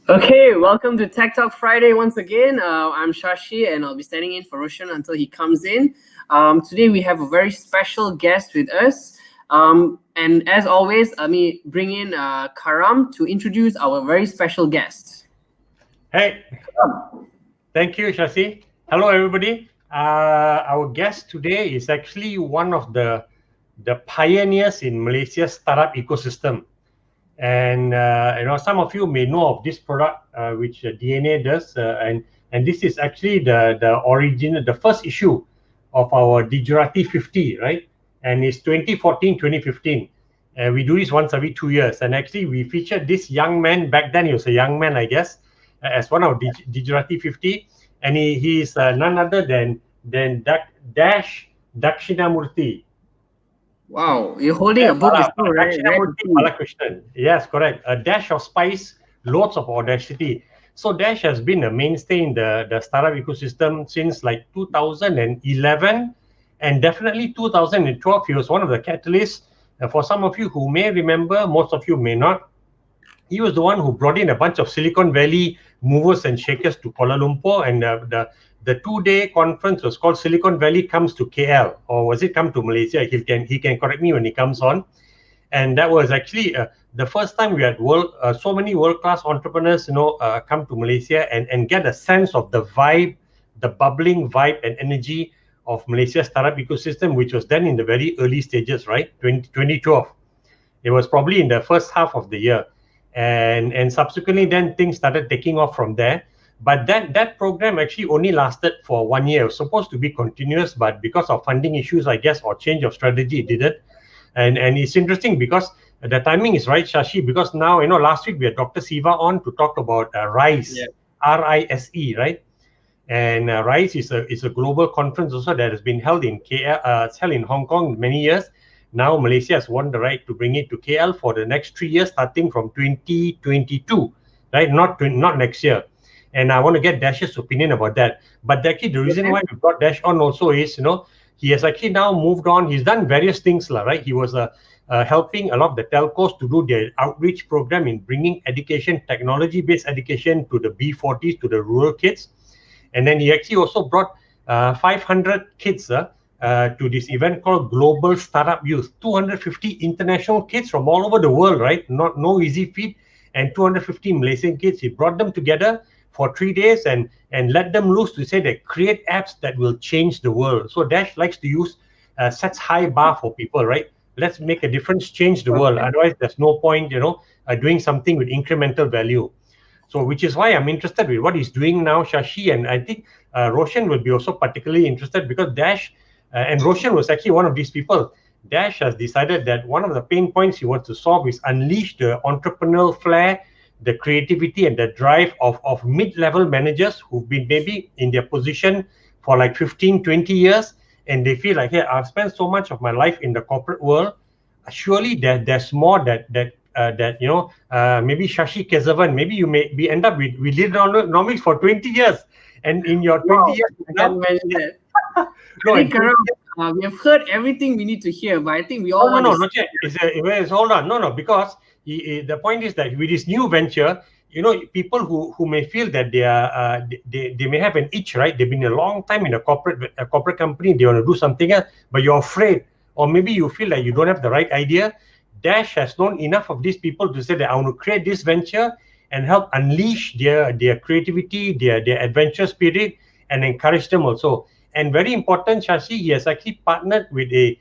Okay, welcome to Tech Talk Friday once again. I'm Shashi and I'll be standing in for Roshan until he comes in. Today we have a very special guest with us. And as always, let me bring in Karam to introduce our very special guest. Hey, thank you, Shashi. Hello, everybody. Our guest today is actually one of the pioneers in Malaysia's startup ecosystem. And some of you may know of this product, which DNA does, and this is actually the first issue of our Digirati 50, right? And it's 2014, 2015. We do this once every 2 years, and actually we featured this young man back then. He was a young man, I guess, as one of Digirati 50, and he is none other than Dhakshinamoorthy. Wow, you're holding a book, right? Dhakshinamoorthy. Yes, correct. A dash of spice, loads of audacity. So Dash has been a mainstay in the startup ecosystem since like 2011, and definitely 2012. He was one of the catalysts. For some of you who may remember, most of you may not. He was the one who brought in a bunch of Silicon Valley movers and shakers to Kuala Lumpur, and the 2-day conference was called Silicon Valley Comes to KL, or was it Come to Malaysia? He can correct me when he comes on. And that was actually the first time we had so many world-class entrepreneurs, come to Malaysia and get a sense of the vibe, the bubbling vibe and energy of Malaysia's startup ecosystem, which was then in the very early stages, right? 2012. It was probably in the first half of the year. And subsequently, then things started taking off from there. But that program actually only lasted for 1 year. It was supposed to be continuous, but because of funding issues, I guess, or change of strategy, it didn't. And it's interesting because the timing is right, Shashi, because now, last week we had Dr. Siva on to talk about RISE, RISE, right? And RISE is a global conference also that has been held in KL, it's held in Hong Kong many years. Now Malaysia has won the right to bring it to KL for the next 3 years, starting from 2022, right? Not next year. And I want to get Dash's opinion about that. But actually, the reason why we've got Dash on also is, he has actually now moved on. He's done various things, right? He was helping a lot of the telcos to do their outreach program in bringing education, technology-based education to the B40s, to the rural kids. And then he actually also brought 500 kids to this event called Global Startup Youth. 250 international kids from all over the world, right? No easy feat. And 250 Malaysian kids, he brought them together for 3 days and let them loose to say they create apps that will change the world. So Dash likes to use sets high bar for people, right? Let's make a difference, change the world. Otherwise, there's no point, doing something with incremental value. So, which is why I'm interested with what he's doing now, Shashi, and I think Roshan will be also particularly interested because Dash, and Roshan was actually one of these people. Dash has decided that one of the pain points he wants to solve is unleash the entrepreneurial flair, the creativity and the drive of mid-level managers who've been maybe in their position for like 15, 20 years, and they feel like, hey, I've spent so much of my life in the corporate world. Surely there's more that maybe Shashi Kesavan, maybe you may be end up with leadernomics for 20 years, and in your 20 years, I can't imagine that. We have heard everything we need to hear, but I think we all not yet. Hold on. Because the point is that with this new venture, people who may feel that they may have an itch, right? They've been a long time in a corporate company, they want to do something else, but you're afraid, or maybe you feel like you don't have the right idea. Dash has known enough of these people to say that I want to create this venture and help unleash their creativity, their adventure spirit, and encourage them also. And very important, Shashi, he has actually partnered with a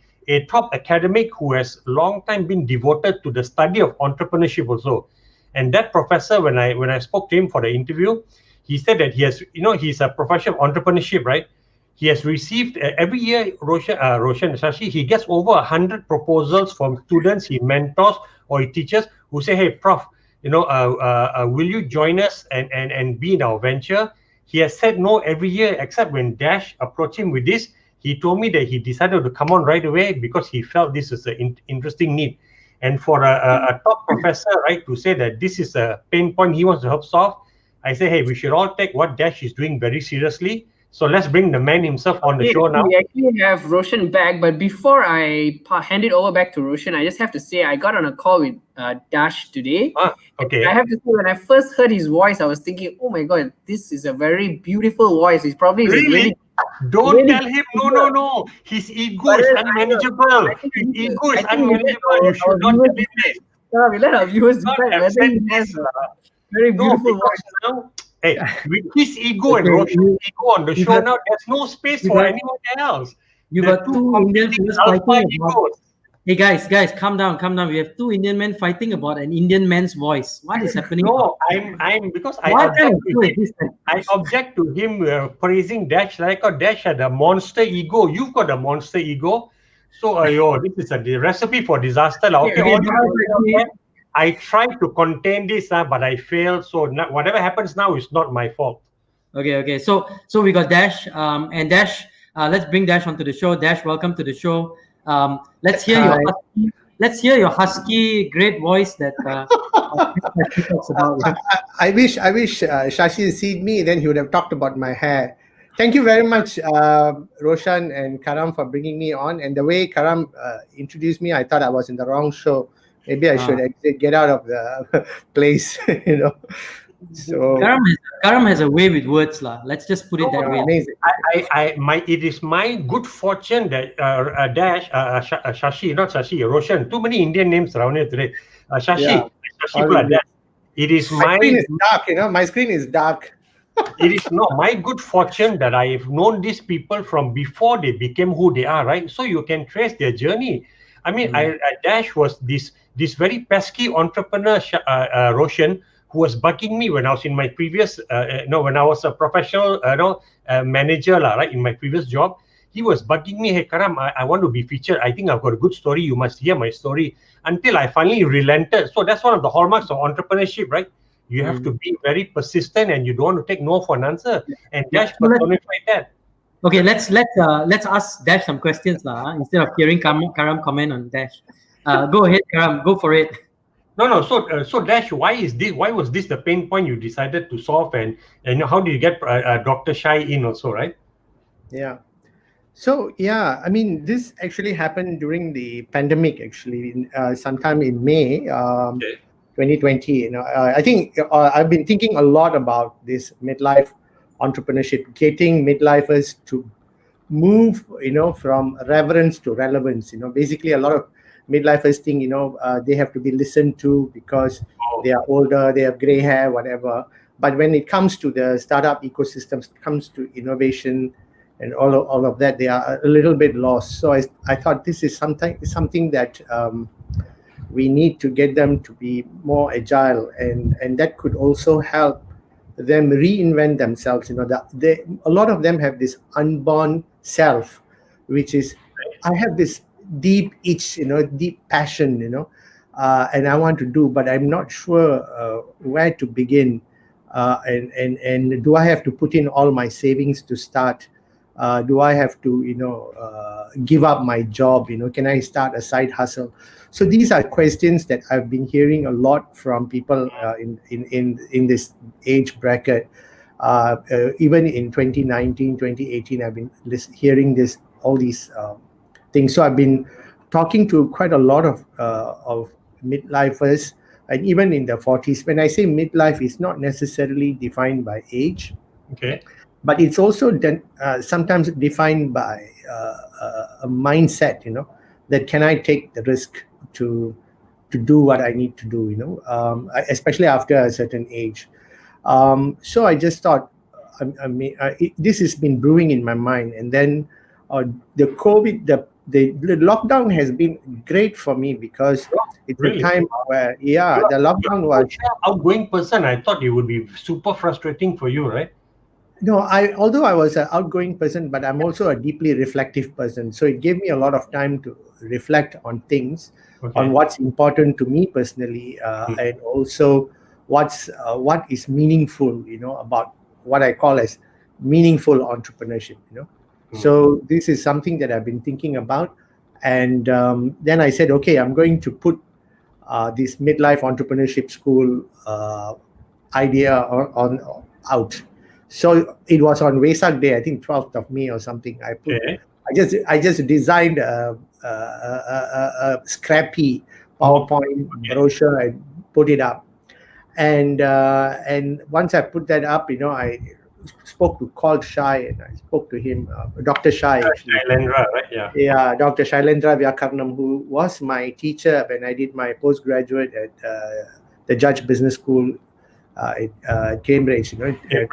top academic who has long time been devoted to the study of entrepreneurship also. And that professor, when I spoke to him for the interview, he said that he has, he's a professor of entrepreneurship, right? He has received every year, Roshan Shashi, he gets over 100 proposals from students he mentors or he teaches who say, hey, Prof, will you join us and be in our venture? He has said no every year, except when Dash approached him with this. He told me that he decided to come on right away because he felt this is an interesting need. And for a top professor, right, to say that this is a pain point he wants to help solve, I say, hey, we should all take what Dash is doing very seriously. So let's bring the man himself on the Okay, show so now. we actually have Roshan back, but before I hand it over back to Roshan, I just have to say I got on a call with Dash today. Okay. I have to say, when I first heard his voice, I was thinking, oh my God, this is a very beautiful voice. He's probably Really? Don't really tell him. No. His ego is But unmanageable. I think His ego is I think we let unmanageable. You should not tell him this. we let our viewers Not decide whether accept he has this. a very No, beautiful because voice. now, hey, with his ego and Okay, Roshan's ego on the you show got- now, there's no space you for got- anyone else. You The got two two Indian competing fellas alpha fighting about. egos. Hey guys, calm down. We have two Indian men fighting about an Indian man's voice. What is happening? No, I'm because I What kind object of to show him. is this? I object to him praising Dash like a Dash had a monster ego. You've got a monster ego. So, this is a recipe for disaster. Okay, Okay, all but you I tried to contain this, but I failed. So whatever happens now is not my fault. Okay. So we got Dash, and Dash. Let's bring Dash onto the show. Dash, welcome to the show. Let's hear Hi. your husky, great voice that he talks about. I wish Shashi had seen me, then he would have talked about my hair. Thank you very much, Roshan and Karam, for bringing me on. And the way Karam introduced me, I thought I was in the wrong show. Maybe I should exit, get out of the place, So Karam has a way with words, lah. Let's just put it that way. amazing. It is my good fortune that Shashi, not Shashi, Roshan. Too many Indian names around here today. Shashi, Dash. It is My screen is dark, My screen is dark. It is my good fortune that I've known these people from before they became who they are, right? So you can trace their journey. I mean, Dash was this very pesky entrepreneur, Roshan, who was bugging me when I was in my previous, when I was a professional, manager, right, in my previous job. He was bugging me, hey, Karam, I want to be featured. I think I've got a good story. You must hear my story. Until I finally relented. So that's one of the hallmarks of entrepreneurship, right? You have to be very persistent, and you don't want to take no for an answer. And Dash personified that. Okay, let's ask Dash some questions, lah. Instead of hearing Karam comment on Dash. Go ahead, Karam. Go for it. No. So Dash, why was this the pain point you decided to solve, and how did you get Dr. Shai in also, right? Yeah. So I mean, this actually happened during the pandemic. Actually, sometime in May 2020. I think I've been thinking a lot about this midlife entrepreneurship, getting midlifers to move, from reverence to relevance. Basically, a lot of midlifers think, they have to be listened to because they are older, they have gray hair, whatever. But when it comes to the startup ecosystems, comes to innovation and all of that, they are a little bit lost. So I thought this is something that we need to get them to be more agile, and that could also help them reinvent themselves. A lot of them have this unborn self, which is, I have this deep itch, deep passion, and I want to do, but I'm not sure where to begin. And do I have to put in all my savings to start? Do I have to, give up my job? Can I start a side hustle? So these are questions that I've been hearing a lot from people in this age bracket. Even in 2019, 2018, I've been hearing all these things. So I've been talking to quite a lot of midlifers, and even in the 40s. When I say midlife, it's not necessarily defined by age. Okay. But it's also sometimes defined by a mindset, that can I take the risk to do what I need to do, especially after a certain age. So I just thought, this has been brewing in my mind. And then the COVID, the lockdown has been great for me, because it's a time where, the lockdown was... outgoing person. I thought it would be super frustrating for you, right? No, although I was an outgoing person, but I'm also a deeply reflective person. So it gave me a lot of time to reflect on things, on what's important to me personally, and also what is meaningful, about what I call as meaningful entrepreneurship, So this is something that I've been thinking about. And then I said, okay, I'm going to put this midlife entrepreneurship school idea out. So it was on Vesak Day, I think 12th of May or something. I just designed a scrappy PowerPoint brochure and put it up. And once I put that up, I spoke to called Shai, and I spoke to him, Dr. Shai. Shailendra, right? Yeah. Yeah, Dr. Shailendra Vyakaranam, who was my teacher when I did my postgraduate at the Judge Business School at Cambridge. So there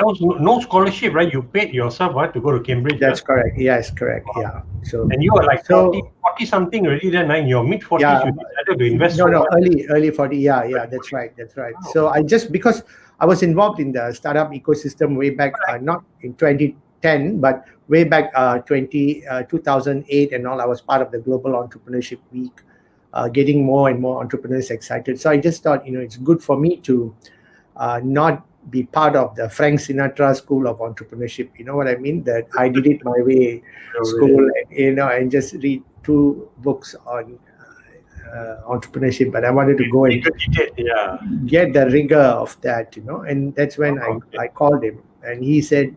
was no scholarship, right? You paid yourself to go to Cambridge. That's correct. Yes, correct. Wow. Yeah. So and you were like 40 something already then, in your mid 40s, you decided to invest. No, early 40. Yeah, that's right. Wow. So because I was involved in the startup ecosystem way back, not in 2010, but way back 2008 and all. I was part of the Global Entrepreneurship Week, getting more and more entrepreneurs excited. So I just thought, it's good for me to not be part of the Frank Sinatra School of Entrepreneurship. You know what I mean? That I did it my way school, and just read 2 books on entrepreneurship. But I wanted to go and get the rigor of that, and that's when I called him, and he said,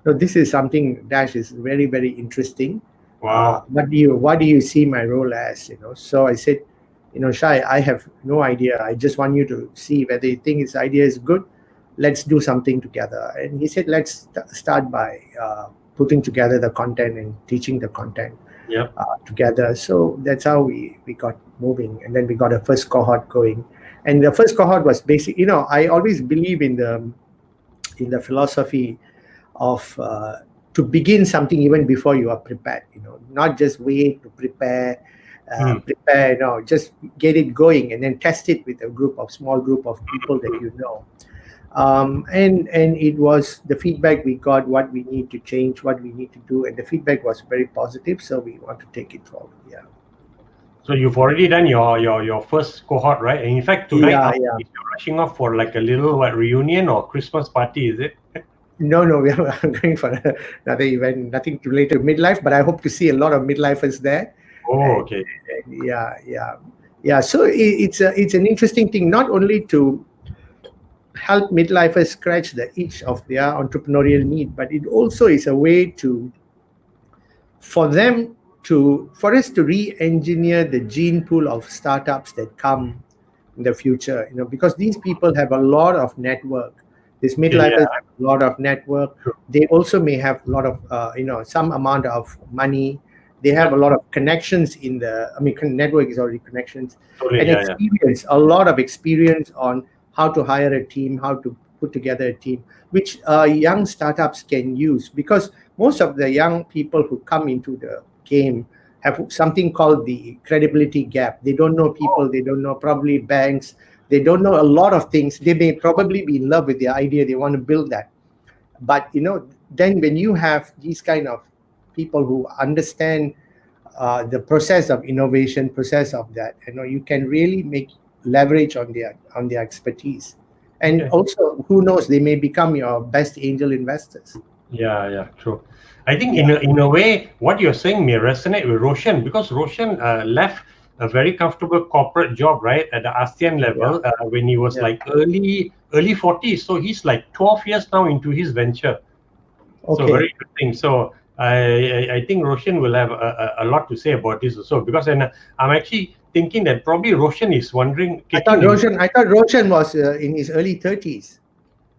"No, this is something, Dash, is very, very interesting. Wow. What do you see my role as?" So I said, Shai, I have no idea. I just want you to see whether you think his idea is good. Let's do something together. And he said, let's start by putting together the content and teaching the content together. So that's how we got moving. And then we got a first cohort going. And the first cohort was basic. I always believe in the philosophy of to begin something even before you are prepared, not just wait to prepare, just get it going and then test it with a small group of people that and it was the feedback we got, what we need to change, what we need to do, and the feedback was very positive, so we want to take it forward. So you've already done your first cohort, right? And in fact, tonight you're rushing off for like a little reunion or Christmas party, is it? No, we are going for another event, nothing related to midlife, but I hope to see a lot of midlifers there. Okay. So it's an interesting thing, not only to help midlifers scratch the itch of their entrepreneurial need, but it also is a way for us to re-engineer the gene pool of startups that come in the future, because these people have a lot of network. These midlifers have a lot of network. Sure. They also may have a lot of, some amount of money. They have a lot of connections network is already connections. Totally, and experience, a lot of experience on how to hire a team, how to put together a team, which young startups can use, because most of the young people who come into the game have something called the credibility gap. They don't know people, they don't know probably banks, they don't know a lot of things. They may probably be in love with the idea, they want to build that. But, then when you have these kind of people who understand the process of innovation, process of that, you can really make leverage on their expertise. And also, who knows, they may become your best angel investors. Yeah, true. I think in a way, what you're saying may resonate with Roshan, because Roshan left a very comfortable corporate job, right, at the ASEAN level when he was like early 40s. So he's like 12 years now into his venture. So very interesting. So I think Roshan will have a lot to say about this also, because I'm actually thinking that probably Roshan is wondering. I thought Roshan was in his early 30s.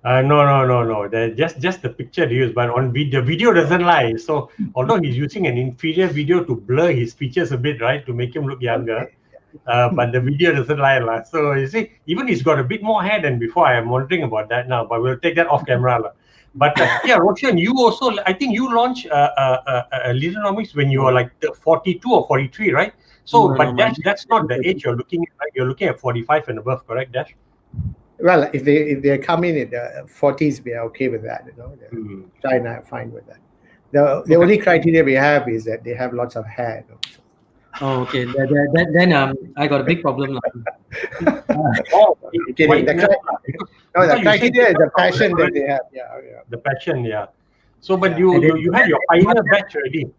No. Just the picture he used, but on the video doesn't lie. So although he's using an inferior video to blur his features a bit, right, to make him look younger, but the video doesn't lie. So you see, even he's got a bit more hair than before. I am wondering about that now, but we'll take that off camera. But Roshan, you also, I think you launched Littlenomics when you were like 42 or 43, right? So, that's not the age you're looking at, right? You're looking at 45 and above, correct, Dash? Well, if they come in the 40s, we are okay with that. China are fine with that. The only criteria we have is that they have lots of hair. Oh, okay. Then I got a big problem. Kidding. The criteria is the passion that they have. Yeah. The passion, yeah. So, but you had your pioneer batch already.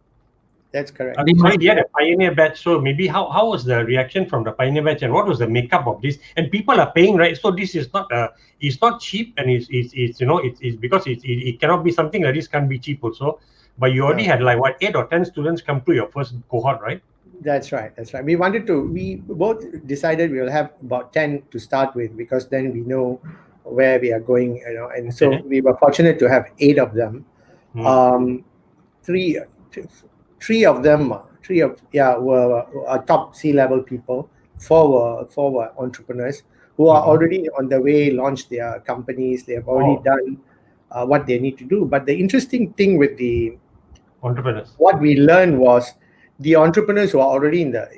That's correct. Sorry, you had a pioneer batch. So maybe how was the reaction from the pioneer batch, and what was the makeup of this? And people are paying, right? So this is not it's not cheap, and it's because it cannot be something like this, can't be cheap also. But you already had like what 8 or 10 students come to your first cohort, right? That's right. We both decided we'll have about 10 to start with, because then we know where we are going, and so we were fortunate to have 8 of them. Three of them were top C-level people. 4 were entrepreneurs who are already on the way, launched their companies. They have already done what they need to do. But the interesting thing with the entrepreneurs, what we learned was the entrepreneurs who are already in the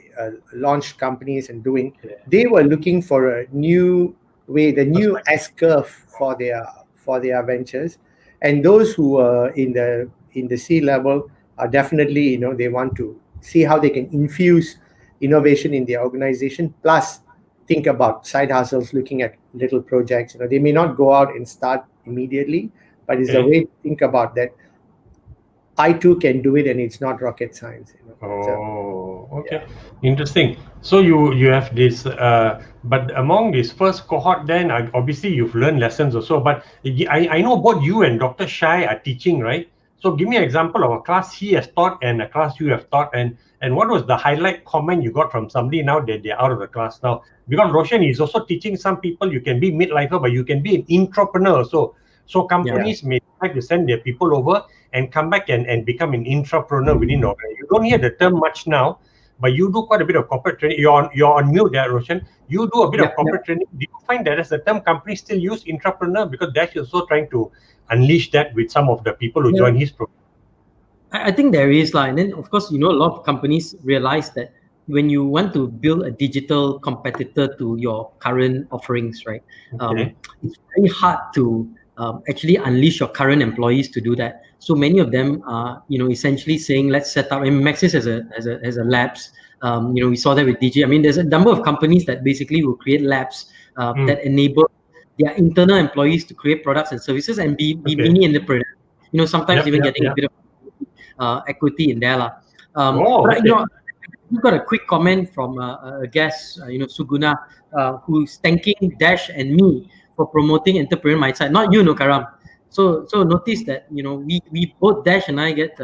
launched companies and doing, they were looking for a new way, the new S-curve for their ventures. And those who were in the C-level are definitely, they want to see how they can infuse innovation in their organization, plus think about side hustles, looking at little projects. They may not go out and start immediately, but it's a way to think about that. I too can do it, and it's not rocket science. Okay. Interesting. So you have this, but among this first cohort, then obviously you've learned lessons also. But I know both you and Dr. Shai are teaching, right? So give me an example of a class he has taught and a class you have taught, and what was the highlight comment you got from somebody now that they're out of the class now? Because Roshan is also teaching some people, you can be midlifer, but you can be an entrepreneur. So companies may like to send their people over and come back and become an entrepreneur within the organization. You don't hear the term much now, but you do quite a bit of corporate training. You're on mute there, Roshan. You do a bit of corporate training. Do you find that as a term companies still use entrepreneur? Because Dash is also trying to unleash that with some of the people who join his program. I think there is, and then of course, a lot of companies realize that when you want to build a digital competitor to your current offerings, right? It's very hard to actually unleash your current employees to do that. So many of them are, essentially saying, let's set up. And Maxis as a labs. We saw that with DJ. I mean, there's a number of companies that basically will create labs that enable their internal employees to create products and services and be mini entrepreneurs. Sometimes even getting a bit of equity in there. We've got a quick comment from a guest, Suguna, who's thanking Dash and me for promoting entrepreneur mindset. Not you, Karam. So notice that we both Dash and I get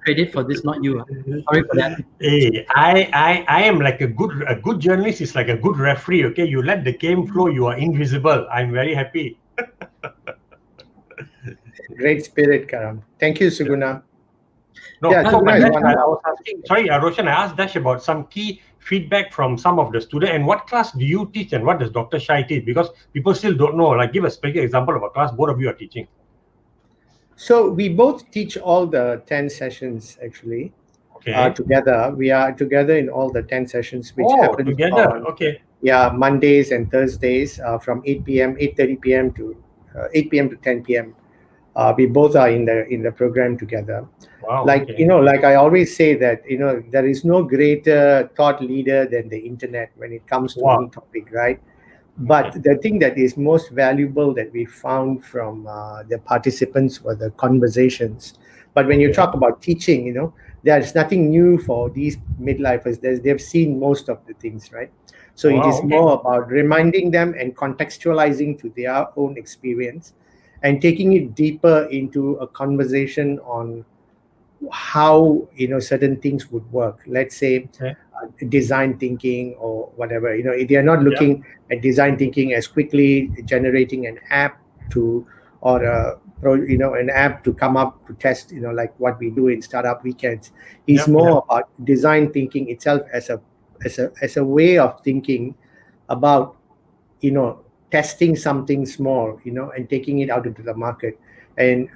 credit for this, not you. Sorry for that. Hey, I am like a good journalist is like a good referee. Okay, you let the game flow. You are invisible. I'm very happy. Great spirit, Karam. Thank you, Suguna. No, I was asking. Sorry, Roshan. I asked Dash about some key feedback from some of the students. And what class do you teach, and what does Dr. Shai teach? Because people still don't know. Like, give a specific example of a class both of you are teaching. So we both teach all the 10 sessions actually. Together. We are together in all the 10 sessions, which happen together. On, Mondays and Thursdays from 8:30 p.m. to 8 p.m. to 10 p.m. We both are in the program together. Wow, like I always say that there is no greater thought leader than the internet when it comes to any topic, right? But the thing that is most valuable that we found from the participants were the conversations. But when you talk about teaching, there's nothing new for these midlifers. They've seen most of the things, right? So it is more about reminding them and contextualizing to their own experience and taking it deeper into a conversation on how certain things would work. Let's say design thinking or whatever. They are not looking at design thinking as quickly generating an app or an app to come up to test. Like what we do in Startup Weekends. It's more about design thinking itself as a way of thinking about testing something small, and taking it out into the market. And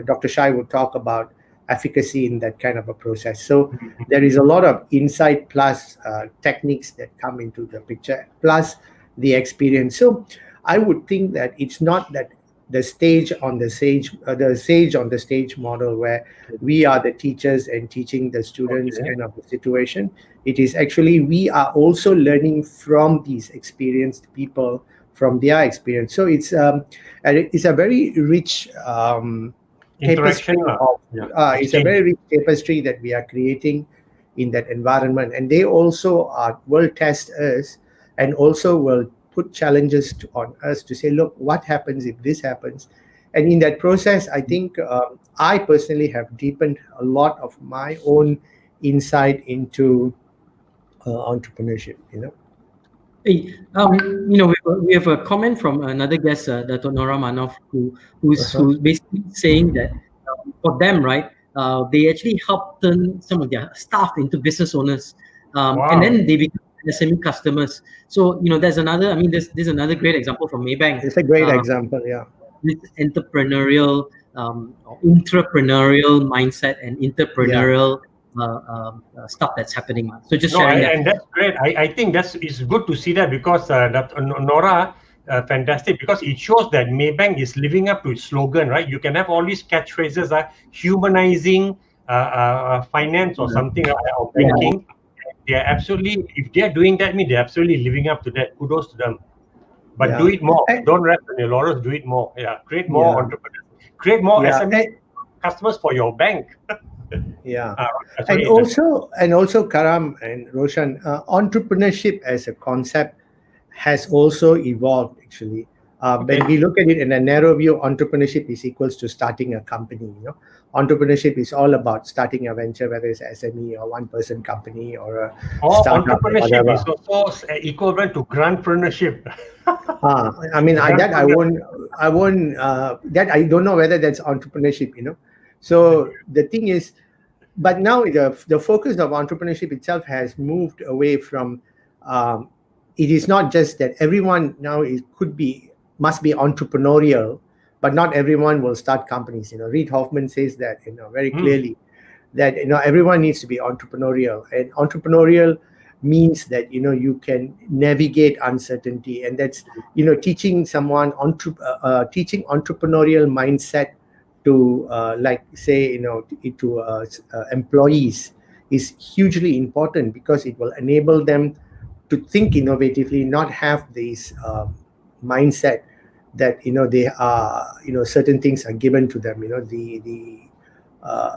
Dr. Shai would talk about efficacy in that kind of a process. So there is a lot of insight plus techniques that come into the picture, plus the experience. So I would think that it's not that the sage on the stage model where we are the teachers and teaching the students kind of the situation. It is actually we are also learning from these experienced people, from their experience. So it's a very rich tapestry Interaction lah. of Yeah. it's a very rich tapestry that we are creating in that environment, and they also will test us and also will put challenges on us to say, look, what happens if this happens? And in that process, I think I personally have deepened a lot of my own insight into entrepreneurship. Hey, we have a comment from another guest, Dr. Nora Manoff, who's basically saying that for them, right, they actually help turn some of their staff into business owners, and then they become SME customers. So there's another. I mean, there's another great example from Maybank. It's a great example, yeah. This entrepreneurial, or intrapreneurial mindset and entrepreneurial. Stuff that's happening. So just sharing that. And that's great. I think it's good to see that, because Nora, fantastic, because it shows that Maybank is living up to its slogan, right? You can have all these catchphrases, humanizing finance or something, or banking. They are absolutely, if they are doing that, they're absolutely living up to that. Kudos to them. But do it more. Don't rest on your laurels. Do it more. Yeah, create more entrepreneurs. Create more SME customers for your bank. Yeah, and also Karam and Roshan, entrepreneurship as a concept has also evolved actually. When we look at it in a narrow view, entrepreneurship is equals to starting a company. Entrepreneurship is all about starting a venture, whether it's SME or one-person company or a startup. Entrepreneurship is also equivalent to grantpreneurship. I mean, I don't know whether that's entrepreneurship. So the thing is, but now the focus of entrepreneurship itself has moved away from. It is not just that everyone now must be entrepreneurial, but not everyone will start companies. Reid Hoffman says that very clearly, that everyone needs to be entrepreneurial, and entrepreneurial means that you can navigate uncertainty, and that's teaching someone teaching entrepreneurial mindset to to employees is hugely important, because it will enable them to think innovatively, not have this mindset that they are certain things are given to them.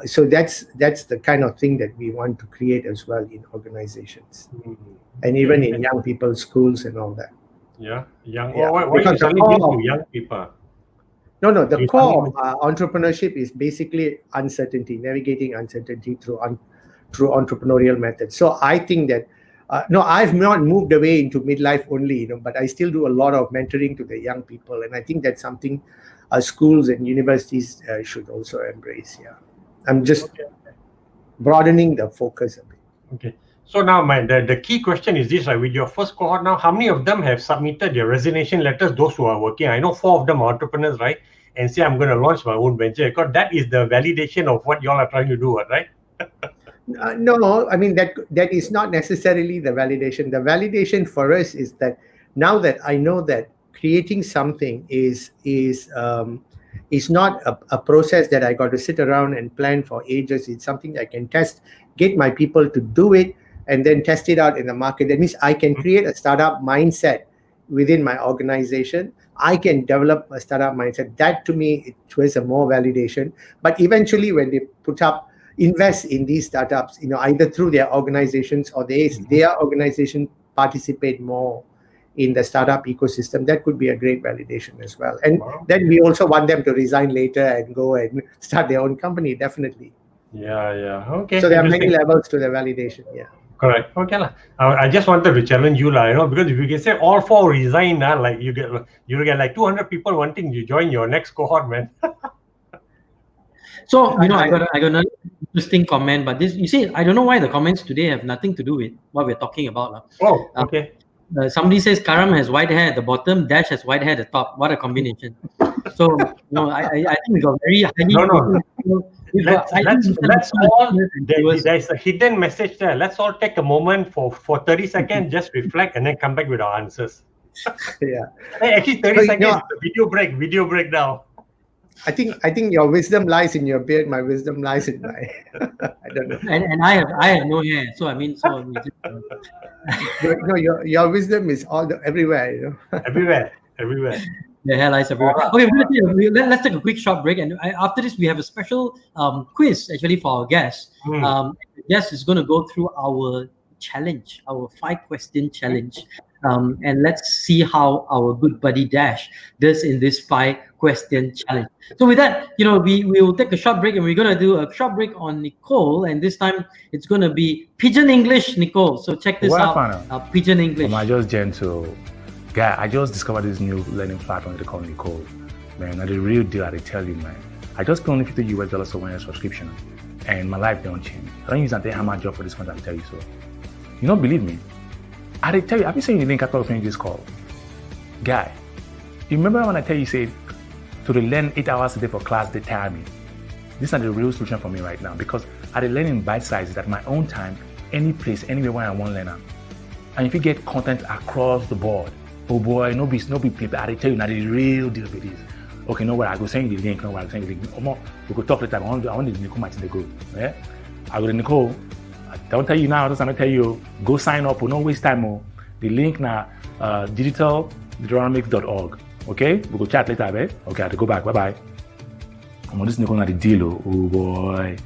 So that's the kind of thing that we want to create as well in organizations, and even in young people's schools and all that. Young. Why you suddenly to young people? No, the core of entrepreneurship is basically uncertainty, navigating uncertainty through entrepreneurial methods. So I think that, I've not moved away into midlife only, but I still do a lot of mentoring to the young people. And I think that's something schools and universities should also embrace. Yeah. I'm just broadening the focus a bit. Okay. So now the key question is this, right? With your first cohort now, how many of them have submitted their resignation letters, those who are working? I know 4 of them are entrepreneurs, right? And say, I'm going to launch my own venture, because that is the validation of what you all are trying to do, right? No, I mean, that is not necessarily the validation. The validation for us is that now that I know that creating something is not a process that I got to sit around and plan for ages. It's something I can test, get my people to do it, and then test it out in the market. That means I can create a startup mindset within my organization. I can develop a startup mindset. That to me, it was a more validation. But eventually when they invest in these startups, either through their organizations or their organization participate more in the startup ecosystem, that could be a great validation as well. And then we also want them to resign later and go and start their own company, definitely. Yeah. Okay. So there are many levels to the validation. Yeah. Correct. Okay. I just wanted to challenge you, because if you can say all 4 resign, like you get like 200 people wanting to join your next cohort, man. So, I got another interesting comment, but this, you see, I don't know why the comments today have nothing to do with what we're talking about. Oh, okay. Somebody says Karam has white hair at the bottom, Dash has white hair at the top. What a combination. So, I think we got very highly... Let's all, there's a hidden message there. Let's all take a moment for 30 seconds, just reflect, and then come back with our answers. Yeah. Hey, actually, 30 seconds, video break now. I think your wisdom lies in your beard. My wisdom lies in my. I don't know. And I have no hair, so we just. No, your wisdom is everywhere. Everywhere. The hair lies everywhere. Okay, let's take a quick short break, and after this, we have a special quiz actually for our guests. The guest is going to go through our challenge, our 5-question challenge, and let's see how our good buddy Dash does in this 5-question challenge. So with that, we will take a short break, and we're going to do a short break on Nicole, and this time it's going to be Pidgin English, Nicole. So check this out, Pidgin English. I just I just discovered this new learning platform they call Nicole. Man, that's the real deal, I tell you, man. I just pay only $50 for 1 year subscription, and my life don't change. I don't use that how much job for this content, I tell you so. You don't believe me? I tell you, have you seen the link after finish this call? Guy, you remember when I tell you, say, to learn 8 hours a day for class, they tire me. This is the real solution for me right now, because I learn in bite sizes at my own time, any place, anywhere where I want to learn. And if you get content across the board, oh boy, no be paper. I tell you, now the real deal with this. Okay, no worry, I go send you the link. No worry, I go send you the link. We could talk later. I want the Nicole match to go. Yeah, I go to Nicole. I don't tell you now. I'm tell you, go sign up. No waste time. The link now, digitaldynamics.org. Okay, we go chat later, babe. Okay, I have to go back. Bye bye. I'm on this Nicole now the deal. Oh boy,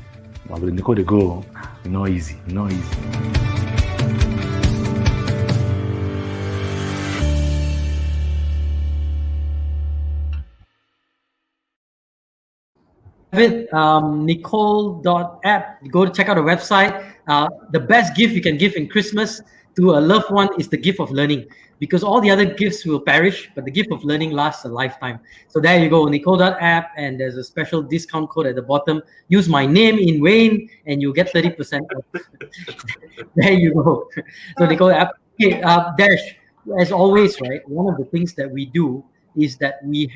I go to Nicole to go. No easy. Nicole.app. Go to check out the website. The best gift you can give in Christmas to a loved one is the gift of learning, because all the other gifts will perish, but the gift of learning lasts a lifetime. So there you go, Nicole.app, and there's a special discount code at the bottom. Use my name in Wayne, and you'll get 30% off. There you go. So Nicole.app. Okay, Dash, as always, right? One of the things that we do is that we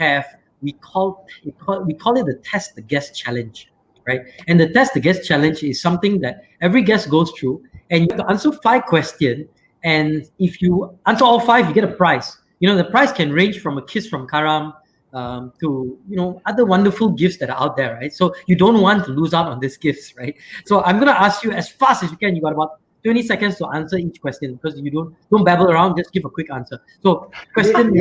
call it the Test the Guest Challenge, right? And the Test the Guest Challenge is something that every guest goes through, and you have to answer 5 questions. And if you answer all 5, you get a prize. The prize can range from a kiss from Karam to other wonderful gifts that are out there, right? So you don't want to lose out on these gifts, right? So I'm gonna ask you as fast as you can. You got about 20 seconds to answer each question, because you don't babble around. Just give a quick answer. So question.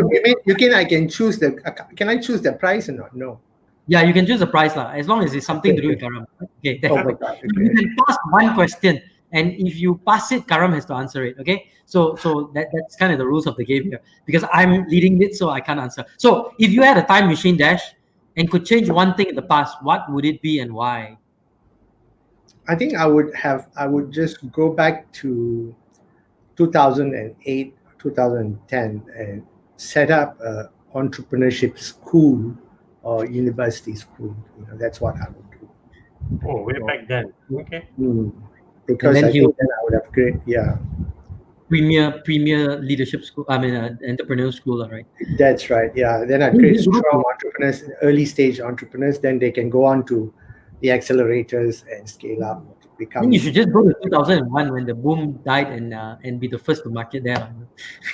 I can choose can I choose the price or not? No. Yeah, you can choose the price as long as it's something to do with Karam. Okay. Oh my God. Okay. You can pass one question, and if you pass it, Karam has to answer it. Okay. So that's kind of the rules of the game here, because I'm leading it, so I can't answer. So if you had a time machine, Dash, and could change one thing in the past, what would it be and why? I think I would just go back to 2008, 2010 and set up an entrepreneurship school or university school. That's what I would do. Oh, way back then. Okay. Because I think then I would have created, Premier leadership school. Entrepreneurial school, right? That's right. Yeah. Then I create strong entrepreneurs, early stage entrepreneurs. Then they can go on to the accelerators and scale up to become. You should just go to 2001 when the boom died and be the first to market there.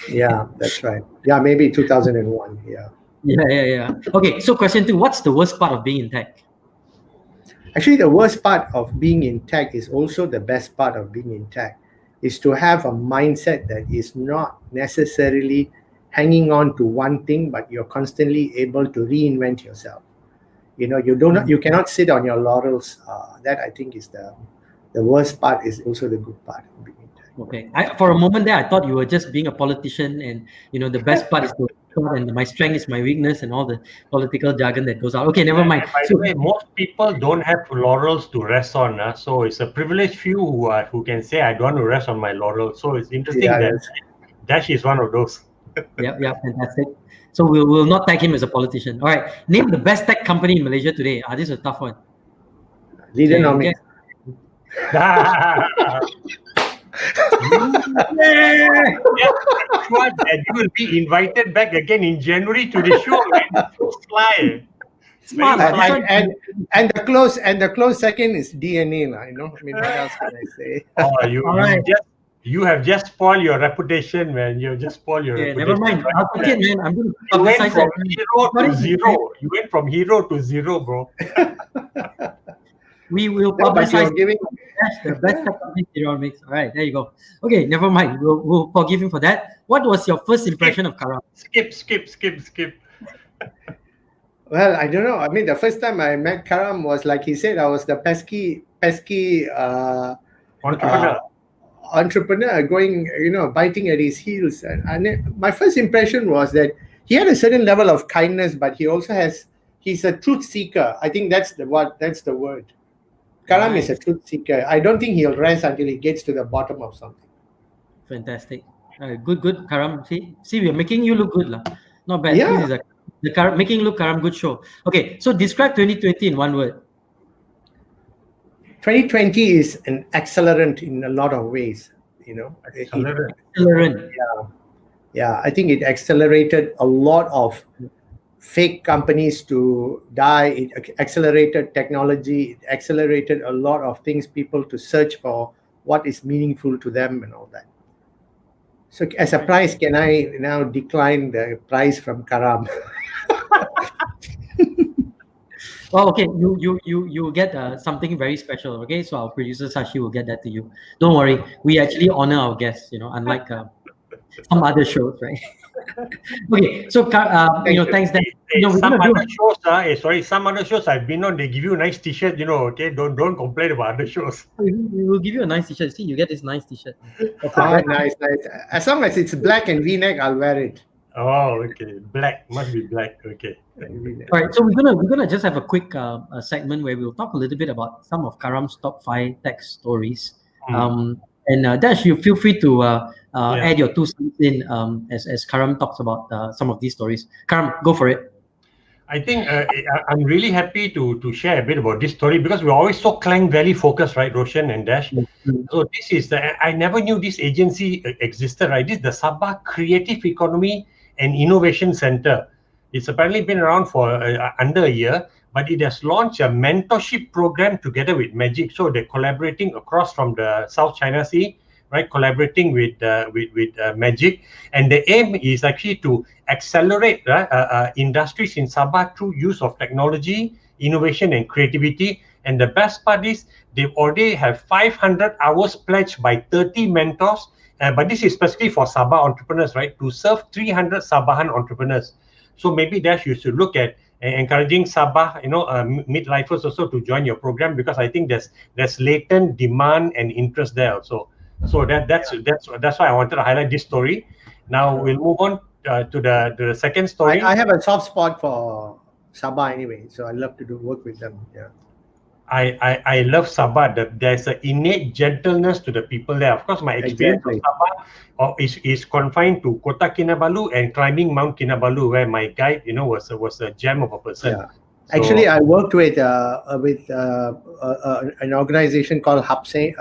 Yeah, that's right. Yeah, maybe 2001. Yeah. Yeah. Okay, so question 2: what's the worst part of being in tech? Actually, the worst part of being in tech is also the best part of being in tech, is to have a mindset that is not necessarily hanging on to one thing, but you're constantly able to reinvent yourself. You cannot sit on your laurels. That I think is the worst part, is also the good part of being in tech. Okay. For a moment there, I thought you were just being a politician, and the best part is to and my strength is my weakness and all the political jargon that goes out. Okay, never mind. By the way, most people don't have laurels to rest on. So it's a privileged few who can say, I don't want to rest on my laurels. So it's interesting that Dash is one of those. Yeah, fantastic. So we'll not tag him as a politician. All right. Name the best tech company in Malaysia today. This is a tough one. Leadernomics. And you will be invited back again in January to the show. Fly. Smart. And the close second is DNA. What else can I say? You have just spoiled your reputation, man. You just spoiled your reputation. Never mind. Man. I'm going to publicize that. You went from hero to zero, bro. We will publicize the best company Leadernomics. All right, there you go. Okay, never mind. We'll forgive him for that. What was your first impression of Karam? Skip. Well, I don't know. I mean, the first time I met Karam was like he said, I was the pesky Entrepreneur. entrepreneur going, biting at his heels. My first impression was that he had a certain level of kindness, but he's a truth seeker. I think that's the word. Karam is a truth seeker. I don't think he'll rest until he gets to the bottom of something. Fantastic. Good, Karam. See, we're making you look good, lah. Not bad. Yeah. This is making look Karam good show. Okay, so describe 2020 in one word. 2020 is an accelerant in a lot of ways. Accelerant. Yeah. I think it accelerated a lot of fake companies to die. It accelerated technology. It accelerated a lot of things, people to search for what is meaningful to them and all that. So as a prize, can I now decline the prize from Karam? Well, okay, you get something very special. Okay, so our producer Sashi will get that to you. Don't worry, we actually honor our guests. Unlike some other shows, right? Okay, so thanks. Some other shows I've been on, they give you a nice T-shirt. Okay, don't complain about other shows. We will give you a nice T-shirt. See, you get this nice T-shirt. Nice. As long as it's black and V-neck, I'll wear it. Oh, okay. Black must be black. Okay. All right. So we're gonna just have a quick segment where we'll talk a little bit about some of Karam's top 5 tech stories. And Dash, you feel free to add your 2 cents in as Karam talks about some of these stories. Karam, go for it. I think I'm really happy to share a bit about this story because we're always so Klang Valley focused, right, Roshan and Dash? So this is I never knew this agency existed, right? This is the Sabah Creative Economy and Innovation Center. It's apparently been around for under a year, but it has launched a mentorship program together with Magic. So they're collaborating across from the South China Sea, right? Collaborating with Magic, and the aim is actually to accelerate industries in Sabah through use of technology, innovation, and creativity. And the best part is they already have 500 hours pledged by 30 mentors. But this is specifically for Sabah entrepreneurs, right? To serve 300 Sabahan entrepreneurs. So maybe Dash, you should look at encouraging Sabah, midlifers also to join your program because I think there's latent demand and interest there also. So that's why I wanted to highlight this story. Now we'll move on to the second story. I have a soft spot for Sabah anyway, so I love to work with them. Yeah. I love Sabah. There's an innate gentleness to the people there. Of course, my experience of Sabah is confined to Kota Kinabalu and climbing Mount Kinabalu, where my guide, was a gem of a person. Yeah. So, actually, I worked with an organization called Hapsing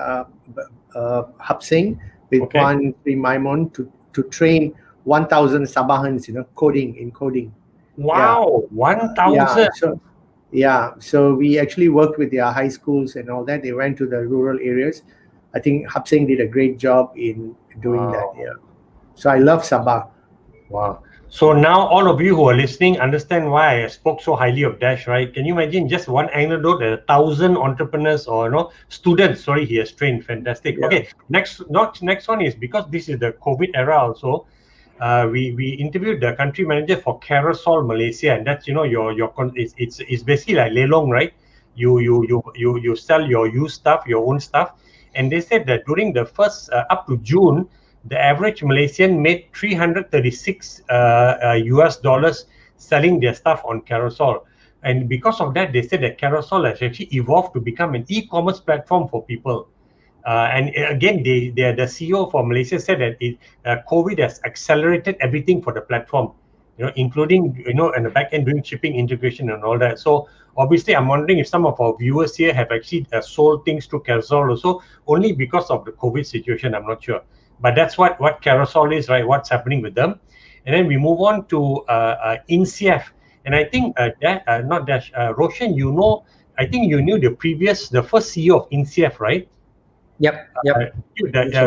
with Puan Sri Maimon to train 1,000 Sabahans, coding. Wow, 1,000. So we actually worked with their high schools and all that. They went to the rural areas. I think Hapsing did a great job in doing that. Yeah. So I love Sabah. Wow. So now all of you who are listening understand why I spoke so highly of Dash, right? Can you imagine just one anecdote that 1,000 entrepreneurs or students, he has trained. Fantastic. Yeah. Okay. Next one is because this is the COVID era also. We interviewed the country manager for Carousel Malaysia, and that's it's basically like lelong, right? You sell your used stuff, your own stuff, and they said that during the first up to June, the average Malaysian made $336 US selling their stuff on Carousel, and because of that, they said that Carousel has actually evolved to become an e-commerce platform for people. And again, the CEO for Malaysia said that COVID has accelerated everything for the platform, including and the back end doing shipping integration and all that. So obviously, I'm wondering if some of our viewers here have actually sold things to Carousel also, only because of the COVID situation. I'm not sure, but that's what Carousel is, right? What's happening with them, and then we move on to INCF, and I think Roshan, I think you knew the first CEO of INCF, right? Yep.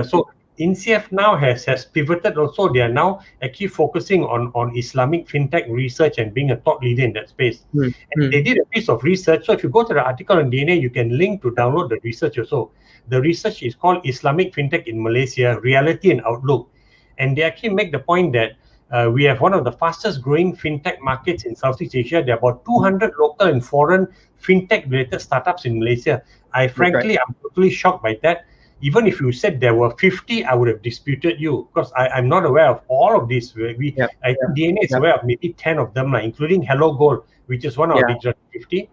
So INCF now has pivoted also. They are now actually focusing on Islamic fintech research and being a thought leader in that space. And they did a piece of research. So if you go to the article on DNA, you can link to download the research also. The research is called Islamic Fintech in Malaysia, Reality and Outlook. And they actually make the point that We have one of the fastest growing fintech markets in Southeast Asia. There are about 200 local and foreign fintech related startups in Malaysia. I'm totally shocked by that. Even if you said there were 50, I would have disputed you, because I'm not aware of all of these. I think DNA is aware of maybe 10 of them, including Hello Gold, which is one of our digital 50.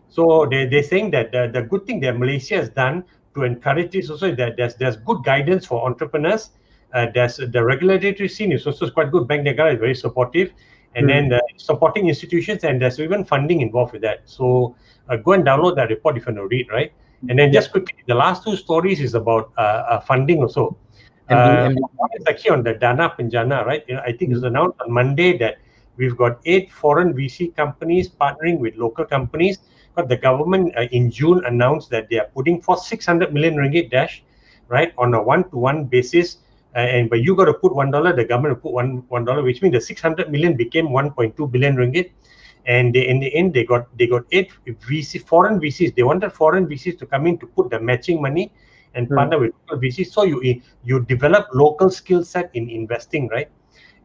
So they're saying that the good thing that Malaysia has done to encourage this also is that there's good guidance for entrepreneurs. There's the regulatory scene is also quite good. Bank Negara is very supportive, and then the supporting institutions, and there's even funding involved with that. So go and download that report if you want to read, right? And then just quickly, the last two stories is about funding also. One is actually on the Dana Penjana, right? I think it was announced on Monday that we've got 8 foreign VC companies partnering with local companies. But the government in June announced that they are putting for 600 million ringgit dash, right, on a one-to-one basis. But you got to put $1, the government will put $1, which means the 600 million became 1.2 billion ringgit. And in the end, they got 8 foreign VCs. They wanted foreign VCs to come in to put the matching money and partner with local VCs. So you develop local skill set in investing, right?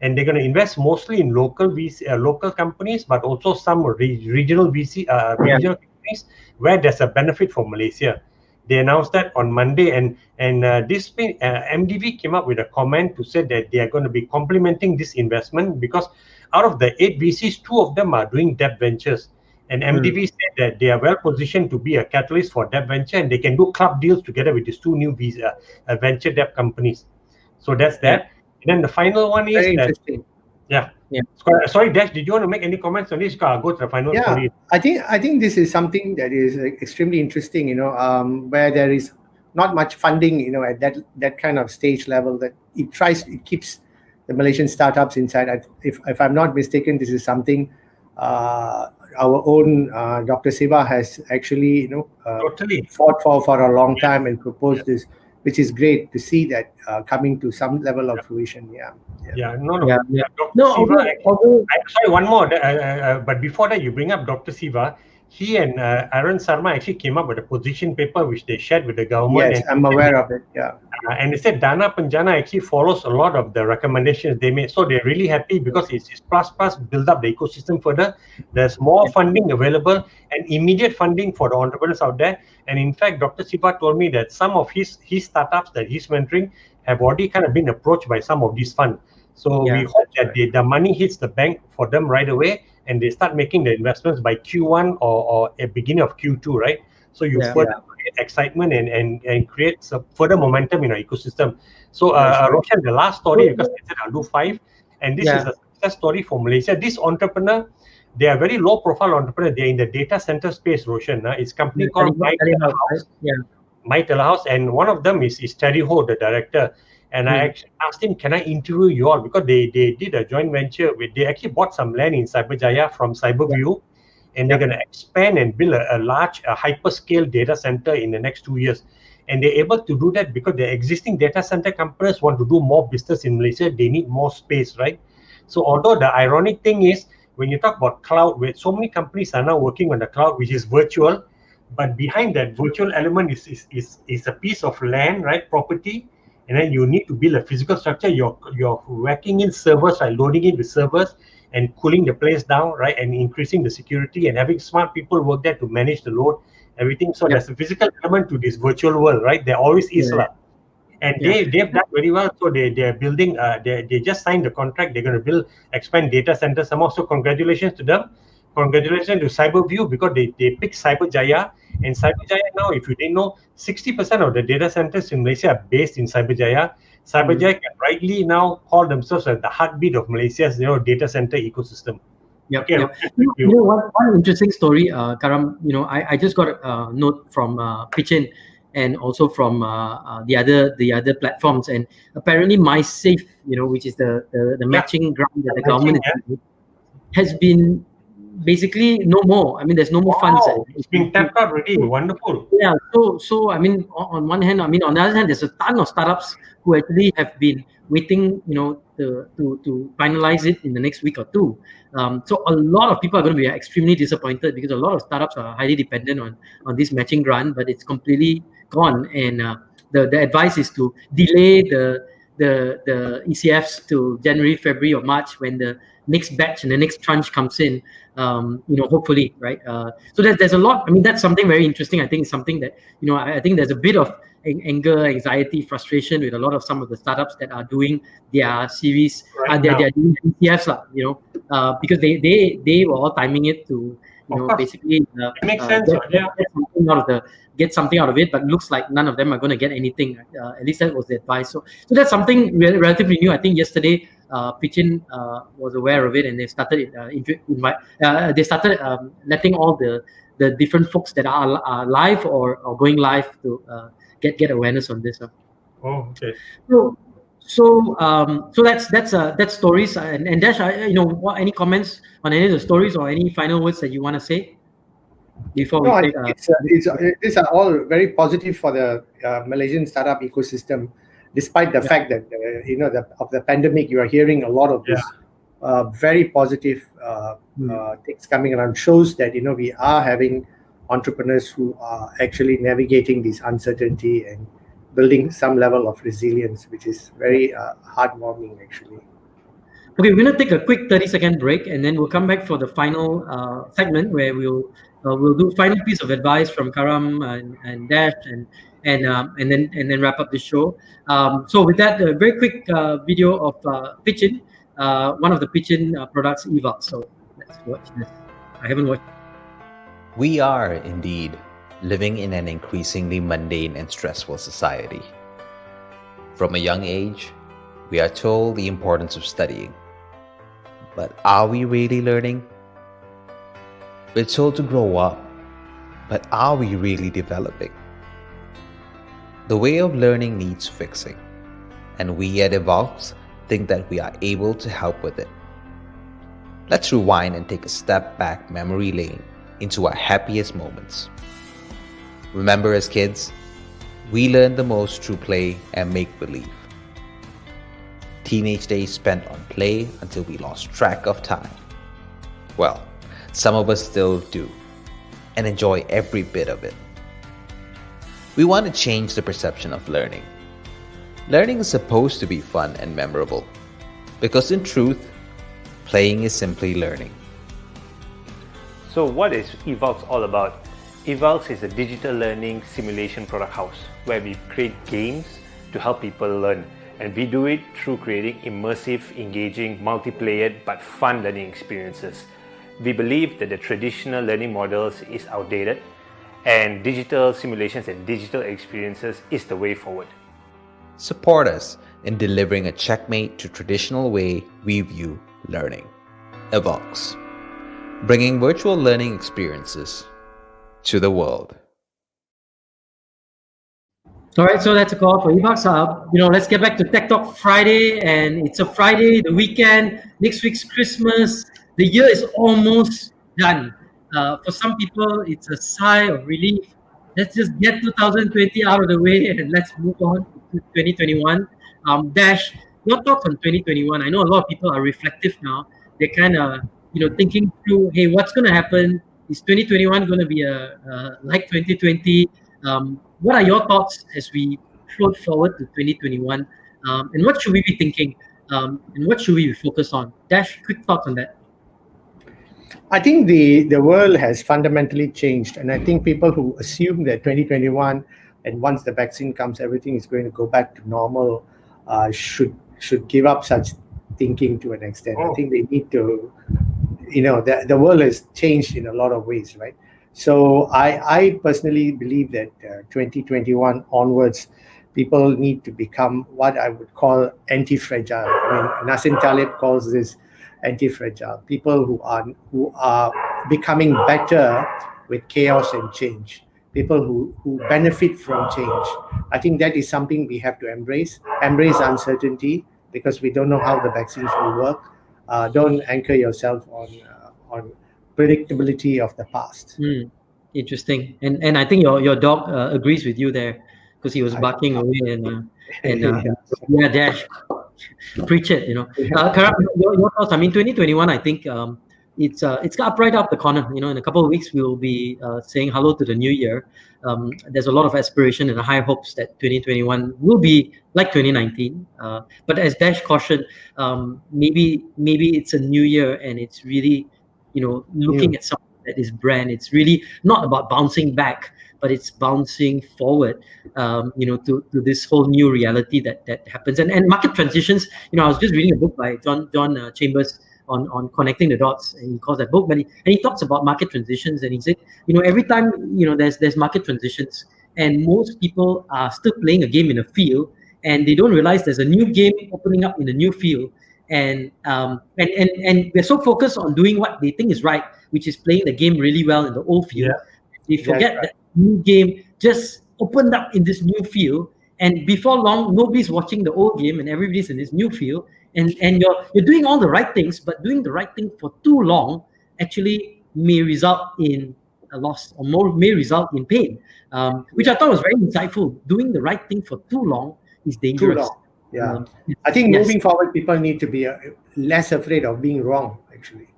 And they're going to invest mostly in local VC, local companies, but also some regional VC, regional companies where there's a benefit for Malaysia. They announced that on Monday, and MDV came up with a comment to say that they are going to be complementing this investment, because out of the 8 VCs, 2 of them are doing debt ventures. And MDV said that they are well positioned to be a catalyst for debt venture, and they can do club deals together with these 2 new venture debt companies. So that's that. And then the final one is very interesting. Sorry, Dash, did you want to make any comments on this? I'll go to the final story. I think this is something that is extremely interesting, where there is not much funding, at that kind of stage level, that it keeps the Malaysian startups inside. If I'm not mistaken, this is something our own Dr. Siva has actually, fought for a long time and proposed this, which is great to see that coming to some level of fruition. Sorry, one more. But before that, you bring up Dr. Siva. He and Aaron Sarma actually came up with a position paper which they shared with the government. Yes, I'm aware of it. And they said Dana Penjana actually follows a lot of the recommendations they made. So they're really happy because it's plus build up the ecosystem further. There's more funding available and immediate funding for the entrepreneurs out there. And in fact, Dr. Siva told me that some of his startups that he's mentoring have already kind of been approached by some of these funds. So we hope that the money hits the bank for them right away, and they start making the investments by Q1 or at beginning of Q2, right? So you further create excitement and create some further momentum in our ecosystem. So Roshan, the last story, because I said I'll do 5, and this is a success story for Malaysia. This entrepreneur, they are very low profile entrepreneur. They're in the data center space, Roshan. It's a company called My Telehouse, and one of them is Terry Ho, the director. And I actually asked him, can I interview you all? Because they did a joint venture they actually bought some land in Cyberjaya from Cyberview, and they're going to expand and build a large hyperscale data center in the next 2 years. And they're able to do that because the existing data center companies want to do more business in Malaysia. They need more space, right? So although the ironic thing is, when you talk about cloud, where so many companies are now working on the cloud, which is virtual, but behind that virtual element is a piece of land, right? Property. And then you need to build a physical structure. You're whacking in servers, loading it with servers and cooling the place down, right? And increasing the security and having smart people work there to manage the load, everything. So there's a physical element to this virtual world, right? There always is. And they've done very well. So they're building, they just signed the contract. They're going to expand data centers some more. So congratulations to them. Congratulations to Cyberview, because they picked Cyberjaya. And Cyberjaya now, if you didn't know, 60% of the data centers in Malaysia are based in Cyberjaya. Cyberjaya can rightly now call themselves as the heartbeat of Malaysia's data center ecosystem. One interesting story, Karam. I just got a note from Pitchin and also from the other platforms, and apparently MySafe, which is the matching grant that the government has been basically no more. I mean, there's no more funds. It's been tapped out already. Wonderful. Yeah. So I mean, on one hand, on the other hand, there's a ton of startups who actually have been waiting, to finalize it in the next week or two. So a lot of people are going to be extremely disappointed, because a lot of startups are highly dependent on this matching grant, but it's completely gone. And the advice is to delay the the ECFs to January, February, or March when the next batch and the next tranche comes in. Hopefully, right? So there's a lot. I mean, that's something very interesting. I think it's something that I think there's a bit of anger, anxiety, frustration with a lot of some of the startups that are doing their series. They're doing ECFs, because they were all timing it to basically makes sense. Get something out of it, but looks like none of them are going to get anything. At least that was the advice. So that's something relatively new. I think yesterday Pitchin was aware of it, and they started they started letting all the different folks that are live or going live to get awareness on this. Oh, okay. So that's stories. And Dash, any comments on any of the stories or any final words that you want to say before we take? These are all very positive for the Malaysian startup ecosystem, despite the fact that of the pandemic. You are hearing a lot of this very positive things coming around. Shows that we are having entrepreneurs who are actually navigating this uncertainty and building some level of resilience, which is very heartwarming, actually. Okay, we're going to take a quick 30-second break, and then we'll come back for the final segment where we'll do final piece of advice from Karam and Dash, and then wrap up the show. So with that, a very quick video of Pitchin, one of the Pitchin products, Evox. So let's watch this. I haven't watched. We are indeed living in an increasingly mundane and stressful society. From a young age, we are told the importance of studying. But are we really learning? We're told to grow up, but are we really developing? The way of learning needs fixing, and we at Evox think that we are able to help with it. Let's rewind and take a step back memory lane into our happiest moments. Remember, as kids, we learned the most through play and make-believe. Teenage days spent on play until we lost track of time. Well, some of us still do, and enjoy every bit of it. We want to change the perception of learning. Learning is supposed to be fun and memorable, because in truth, playing is simply learning. So what is Evox all about? Evox is a digital learning simulation product house where we create games to help people learn, and we do it through creating immersive, engaging, multiplayer but fun learning experiences. We believe that the traditional learning models is outdated, and digital simulations and digital experiences is the way forward. Support us in delivering a checkmate to traditional way we view learning. Evox, bringing virtual learning experiences to the world. All right, so that's a call for Evox. Let's get back to Tech Talk Friday, and it's a Friday, the weekend. Next week's Christmas. The year is almost done. For some people, it's a sigh of relief. Let's just get 2020 out of the way and let's move on to 2021. Dash, your thoughts on 2021? I know a lot of people are reflective now. They're kind of, thinking through, hey, what's going to happen? Is 2021 going to be like 2020? What are your thoughts as we float forward to 2021? And what should we be thinking? And what should we be focused on? Dash, quick thoughts on that. I think the world has fundamentally changed, and I think people who assume that 2021 and once the vaccine comes, everything is going to go back to normal, should give up such thinking to an extent. I think they need to, the world has changed in a lot of ways, right? So I personally believe that 2021 onwards, people need to become what I would call anti-fragile. I mean, Nassim Taleb calls this anti-fragile. People who are becoming better with chaos and change. People who benefit from change. I think that is something we have to embrace. Embrace uncertainty, because we don't know how the vaccines will work. Don't anchor yourself on predictability of the past. Interesting. And I think your dog agrees with you there, because he was barking away and Dash, preach it. Karam, your thoughts. I mean, 2021. I think it's up right up the corner. You know, in a couple of weeks we'll be saying hello to the new year. There's a lot of aspiration and high hopes that 2021 will be like 2019. But as Dash cautioned, maybe it's a new year and it's really, you know, looking at something that is brand. It's really not about bouncing back, but it's bouncing forward, you know, to this whole new reality that happens. And market transitions, you know, I was just reading a book by John Chambers on connecting the dots, and he calls that book, and he talks about market transitions, and he said, you know, every time, you know, there's market transitions, and most people are still playing a game in a field, and they don't realize there's a new game opening up in a new field, and we're so focused on doing what they think is right, which is playing the game really well in the old field. They forget that new game just opened up in this new field, and before long nobody's watching the old game and everybody's in this new field, and you're doing all the right things, but doing the right thing for too long actually may result in a loss, or more may result in pain, which I thought was very insightful. Doing the right thing for too long is dangerous. I think moving forward, people need to be less afraid of being wrong, actually.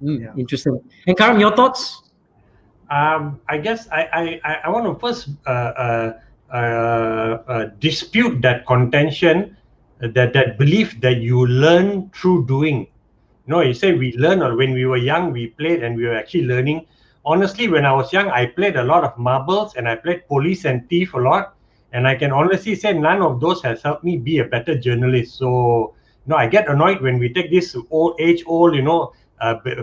Interesting. And Karam, your thoughts? I guess I want to first dispute that contention, that belief that you learn through doing. No, you say we learn, or when we were young, we played and we were actually learning. Honestly, when I was young, I played a lot of marbles and I played police and thief a lot. And I can honestly say none of those has helped me be a better journalist. So, you know, I get annoyed when we take this old, you know,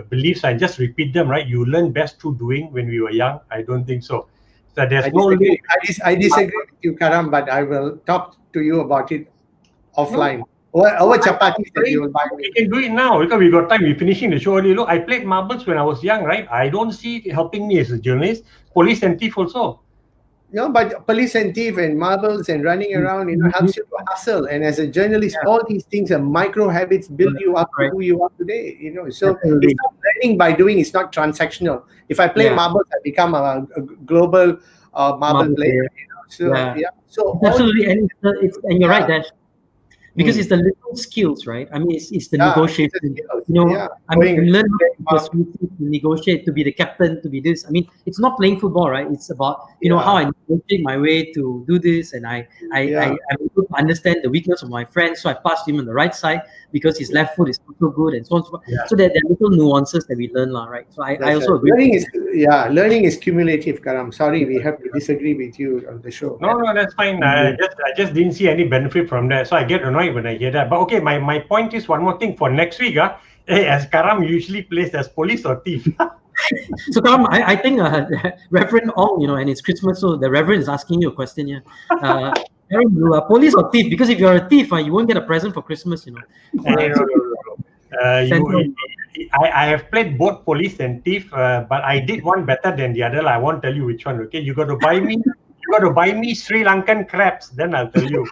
beliefs and just repeat them, right? You learn best through doing when we were young. I don't think so. So there's I disagree with you, Karam, but I will talk to you about it offline. Our chapatis that you will buy. We can do it now because we got time. We're finishing the show early. Look, I played marbles when I was young, right? I don't see it helping me as a journalist. Police and thief also. No, but police and thief and marbles and running around, you know, helps you to hustle. And as a journalist, all these things are micro habits build you up to who you are today. You know, so it's not learning by doing. It's not transactional. If I play marbles, I become a global marble player. You know, so so absolutely, and you're right, Dash. Because it's the little skills, right? I mean, it's the negotiation. You know, I mean, you learn to negotiate, to be the captain, to be this. I mean, it's not playing football, right? It's about, you know, how I negotiate my way to do this, and I'm able to understand the weakness of my friend, so I pass him on the right side because his left foot is not so good, and so on and so forth. So there are little nuances that we learn, right? So I also agree. Learning is cumulative, Karam. Sorry, we have to disagree with you on the show. No, that's fine. I just didn't see any benefit from that, so I get annoyed when I hear that. But okay, my point is one more thing for next week. As Karam usually plays as police or thief. So Karam, I think Reverend Ong, you know, and it's Christmas, so the Reverend is asking you a question here. Karam, you are police or thief? Because if you're a thief, you won't get a present for Christmas, you know. I have played both police and thief, but I did one better than the other. I won't tell you which one. Okay, you got to buy me Sri Lankan crabs, then I'll tell you.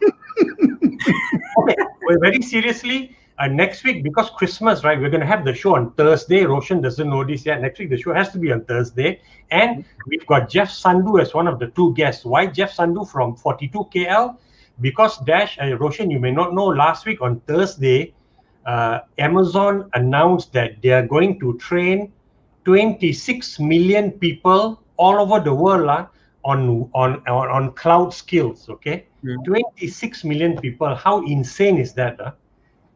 Okay, well, very seriously, next week, because Christmas, right, we're going to have the show on Thursday. Roshan doesn't know this yet. Next week, the show has to be on Thursday. And we've got Jeff Sandhu as one of the two guests. Why Jeff Sandhu from 42 KL? Because Roshan, you may not know, last week on Thursday, Amazon announced that they are going to train 26 million people all over the world on cloud skills. Okay, 26 million people. How insane is that?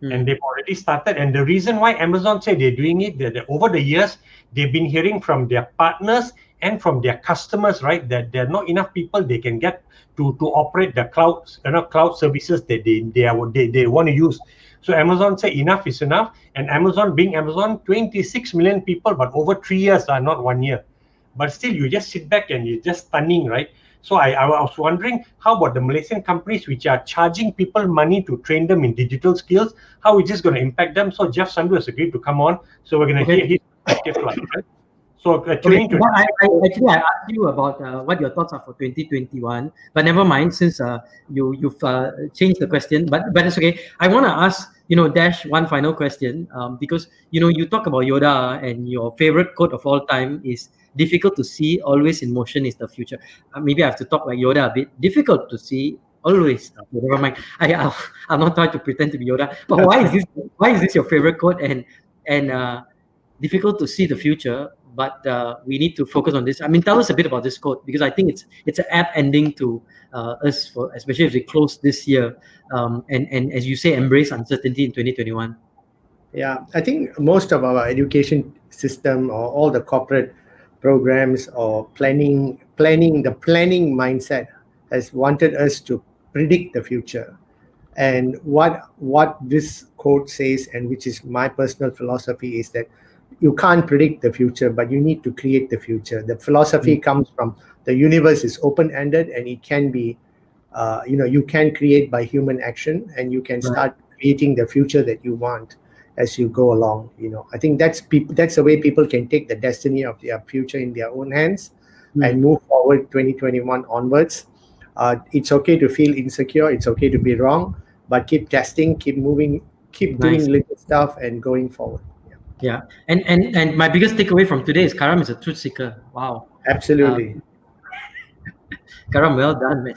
And they've already started. And the reason why Amazon say they're doing it, that over the years they've been hearing from their partners and from their customers, right, that there are not enough people they can get to operate the cloud services that they want to use. So Amazon say enough is enough, and Amazon being Amazon, 26 million people, but over 3 years, not 1 year. But still, you just sit back and you're just stunning, right? So I was wondering, how about the Malaysian companies which are charging people money to train them in digital skills? How is this going to impact them? So Jeff Sandhu has agreed to come on. So we're going to hear his perspective, right? So I asked you about what your thoughts are for 2021, but never mind, since you've changed the question. But it's okay. I want to ask, you know, Dash, one final question, because, you know, you talk about Yoda and your favorite quote of all time is difficult to see, always in motion is the future. Maybe I have to talk like Yoda a bit. Difficult to see, always. Okay, never mind. I'll not try to pretend to be Yoda. But why is this your favorite quote? And difficult to see the future, but we need to focus on this. I mean, tell us a bit about this quote, because I think it's an apt ending to us, for especially as we close this year, and as you say, embrace uncertainty in 2021. Yeah, I think most of our education system or all the corporate programs or planning mindset has wanted us to predict the future. And what this quote says, and which is my personal philosophy, is that you can't predict the future, but you need to create the future. The philosophy comes from the universe is open-ended, and it can be, you can create by human action, and you can start creating the future that you want as you go along. I think that's the way people can take the destiny of their future in their own hands and move forward 2021 onwards. It's okay to feel insecure. It's okay to be wrong, but keep testing, keep moving, keep doing little stuff and going forward. Yeah. And my biggest takeaway from today is Karam is a truth seeker. Wow. Absolutely. Karam, well done, man.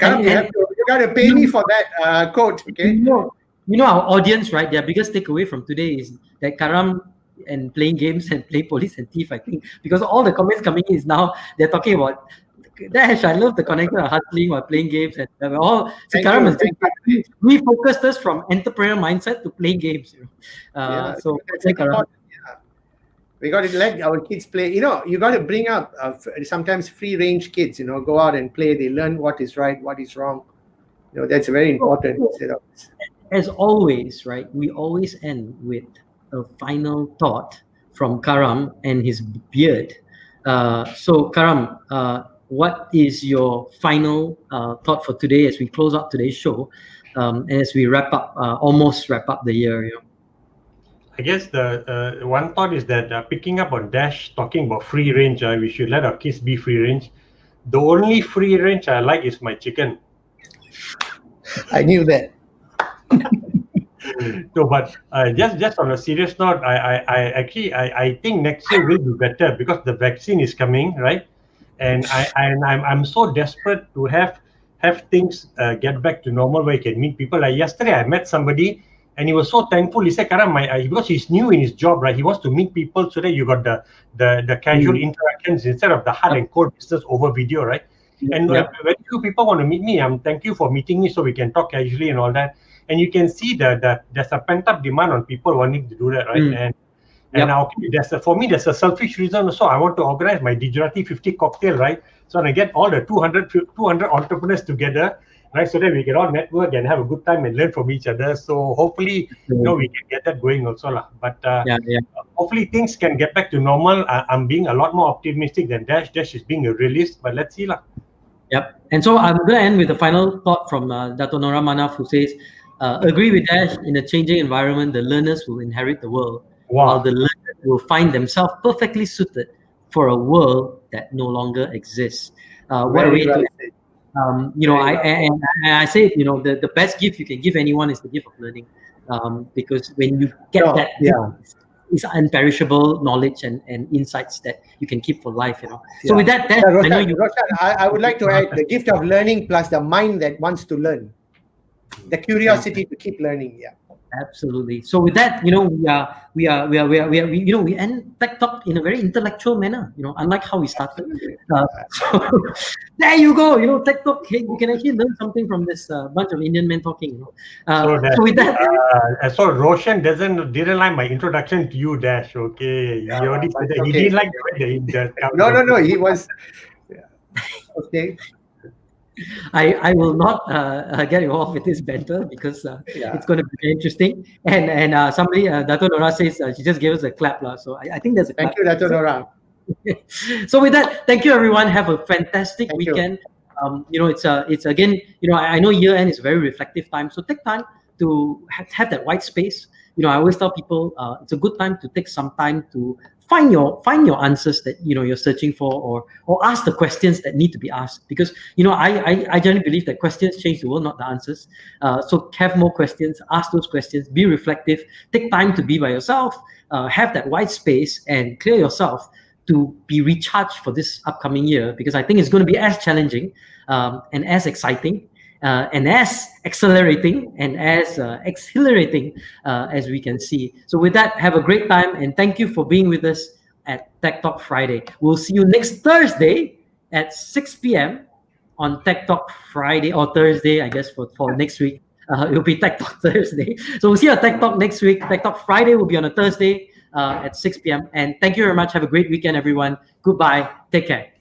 Karam, you got to pay me for that quote, okay? Our audience, right? Their biggest takeaway from today is that Karam and playing games and play police and thief, I think, because all the comments coming in is now they're talking about Dash. I love the connection of hustling while playing games, and we're all. So Karam has refocused us from entrepreneurial mindset to playing games. So Karam. We got to let our kids play. You got to bring up sometimes free range kids. Go out and play. They learn what is right, what is wrong. That's very important. As always, right? We always end with a final thought from Karam and his beard. So Karam, what is your final thought for today as we close out today's show, and as we almost wrap up the year? I guess the one thought is that picking up on Dash talking about free range, we should let our kids be free range. The only free range I like is my chicken. I knew that. No, but just on a serious note, I think next year will be better because the vaccine is coming, right? And I'm so desperate to have things get back to normal where you can meet people. Like yesterday, I met somebody and he was so thankful. He said, Karam, because he's new in his job, right? He wants to meet people so that you got the casual interactions instead of the hard and cold business over video, right? And very few people want to meet me. Thank you for meeting me so we can talk casually and all that. And you can see that there's a pent-up demand on people wanting to do that, right? And now, for me, there's a selfish reason also. I want to organize my Gujarati 50 cocktail, right? So I get all the 200 entrepreneurs together, right? So that we can all network and have a good time and learn from each other. So hopefully, we can get that going also. But hopefully things can get back to normal. I'm being a lot more optimistic than Dash. Dash is being a realist, but let's see. Yep. And so I'm going to end with a final thought from Dato' Nora Manaf, who says, agree with Dash, in a changing environment, the learners will inherit the world, while the learners will find themselves perfectly suited for a world that no longer exists. What a way to I say, the best gift you can give anyone is the gift of learning, because when you get it's unperishable knowledge and insights that you can keep for life. So with that, Roshan, I would like to add the gift of learning plus the mind that wants to learn, the curiosity to keep learning. Absolutely. So with that, we end Tech Talk in a very intellectual manner. Unlike how we started. So there you go. Tech Talk. You can actually learn something from this bunch of Indian men talking. So with that, so Roshan didn't like my introduction to you, Dash. Okay, he already said that. He didn't like the No. He was okay. I will not get involved with this banter because it's going to be very interesting. And somebody, Dato' Nora says she just gave us a clap. So I think there's a clap. Thank you, Dato' Nora. So with that, thank you everyone. Have a fantastic weekend. It's again, I know year end is a very reflective time. So take time to have that white space. I always tell people it's a good time to take some time to find your answers that you're searching for, or ask the questions that need to be asked, because I generally believe that questions change the world, not the answers. So have more questions, ask those questions, be reflective, take time to be by yourself, have that white space and clear yourself to be recharged for this upcoming year, because I think it's going to be as challenging and as exciting. and as accelerating and as exhilarating as we can see. So with that, have a great time, and thank you for being with us at Tech Talk Friday. We'll see you next Thursday at 6 p.m. on Tech Talk Friday, or Thursday, I guess, for next week. It'll be Tech Talk Thursday. So we'll see you at Tech Talk next week. Tech Talk Friday will be on a Thursday at 6 p.m. And thank you very much. Have a great weekend, everyone. Goodbye. Take care.